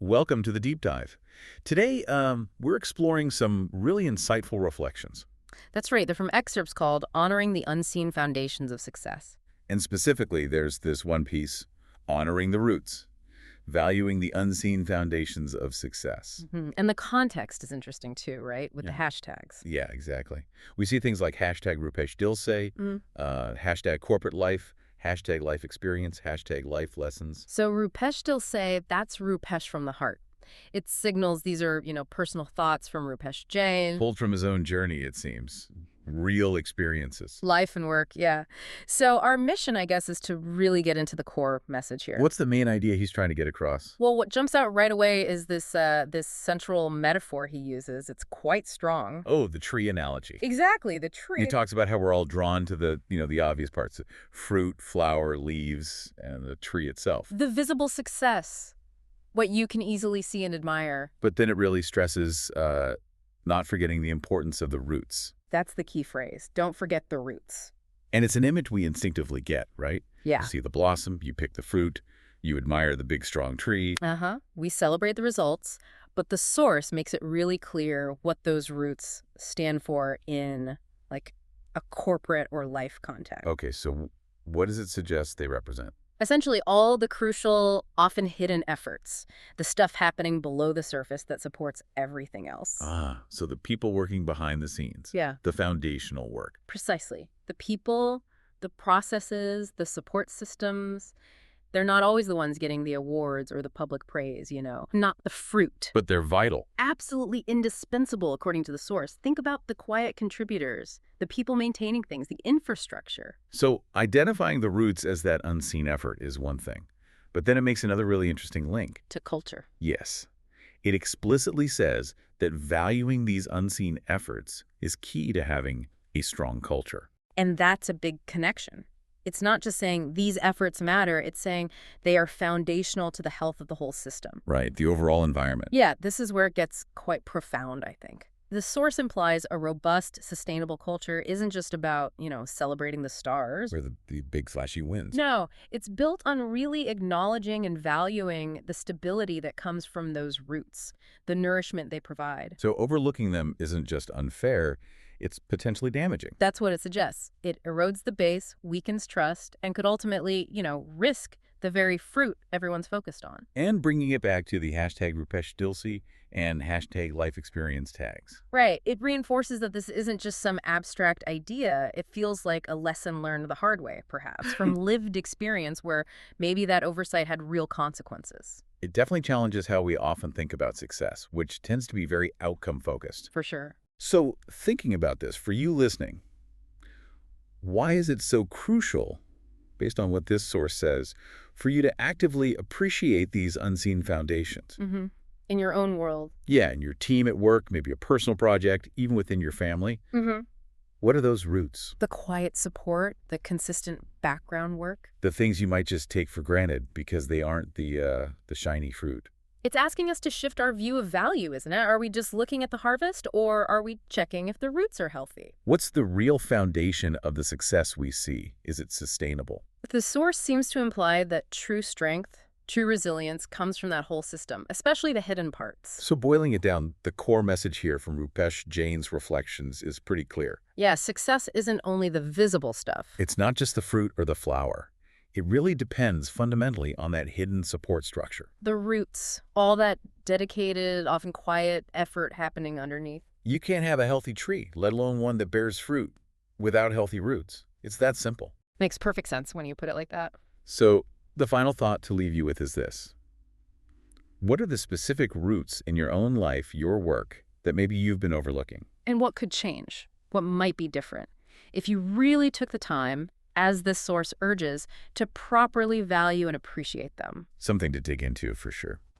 Welcome to the deep dive. Today, we're exploring some really insightful reflections. That's right. They're from excerpts called Honoring the Unseen Foundations of Success. And specifically, there's this one piece, Honoring the Roots, Valuing the Unseen Foundations of Success. And the context is interesting too, right? With the Yeah. hashtags. Yeah, exactly. We see things like hashtag RupeshDilSe, Mm. hashtag corporate life, hashtag life experience, hashtag life lessons. So RupeshDilSe, that's Rupesh from the heart. It signals these are, personal thoughts from Rupesh Jain. Pulled from his own journey, it seems. Real experiences. Life and work, yeah. So our mission, I guess, is to really get into the core message here. What's the main idea he's trying to get across? Well, what jumps out right away is this central metaphor he uses. It's quite strong. Oh, the tree analogy. Exactly, the tree. He talks about how we're all drawn to the obvious parts, fruit, flower, leaves, and the tree itself. The visible success, what you can easily see and admire. But then it really stresses not forgetting the importance of the roots. That's the key phrase. Don't forget the roots. And it's an image we instinctively get, right? Yeah. You see the blossom, you pick the fruit, you admire the big, strong tree. We celebrate the results, but the source makes it really clear what those roots stand for in, like, a corporate or life context. Okay, so what does it suggest they represent? Essentially, all the crucial, often hidden efforts, the stuff happening below the surface that supports everything else. So the people working behind the scenes. Yeah. The foundational work. Precisely. The people, the processes, the support systems, they're not always the ones getting the awards or the public praise, not the fruit. But they're vital. Absolutely indispensable, according to the source. Think about the quiet contributors, the people maintaining things, the infrastructure. So identifying the roots as that unseen effort is one thing. But then it makes another really interesting link. To culture. Yes. It explicitly says that valuing these unseen efforts is key to having a strong culture. And that's a big connection. It's not just saying these efforts matter, it's saying they are foundational to the health of the whole system. Right, the overall environment. Yeah, this is where it gets quite profound, I think. The source implies a robust, sustainable culture isn't just about, celebrating the stars. Where the big flashy wins. No, it's built on really acknowledging and valuing the stability that comes from those roots, the nourishment they provide. So overlooking them isn't just unfair, it's potentially damaging. That's what it suggests. It erodes the base, weakens trust, and could ultimately, risk the very fruit everyone's focused on. And bringing it back to the hashtag RupeshDilSe and hashtag life experience tags. Right. It reinforces that this isn't just some abstract idea. It feels like a lesson learned the hard way, perhaps, from lived experience where maybe that oversight had real consequences. It definitely challenges how we often think about success, which tends to be very outcome-focused. For sure. So, thinking about this, for you listening, why is it so crucial, based on what this source says, for you to actively appreciate these unseen foundations? In your own world. Yeah, in your team at work, maybe a personal project, even within your family. What are those roots? The quiet support, the consistent background work. The things you might just take for granted because they aren't the shiny fruit. It's asking us to shift our view of value, isn't it? Are we just looking at the harvest, or are we checking if the roots are healthy? What's the real foundation of the success we see? Is it sustainable? The source seems to imply that true strength, true resilience comes from that whole system, especially the hidden parts. So boiling it down, the core message here from Rupesh Jain's reflections is pretty clear. Yeah, success isn't only the visible stuff. It's not just the fruit or the flower. It really depends fundamentally on that hidden support structure. The roots, all that dedicated, often quiet effort happening underneath. You can't have a healthy tree, let alone one that bears fruit, without healthy roots. It's that simple. Makes perfect sense when you put it like that. So the final thought to leave you with is this. What are the specific roots in your own life, your work, that maybe you've been overlooking? And what could change? What might be different? If you really took the time, as this source urges, to properly value and appreciate them. Something to dig into for sure.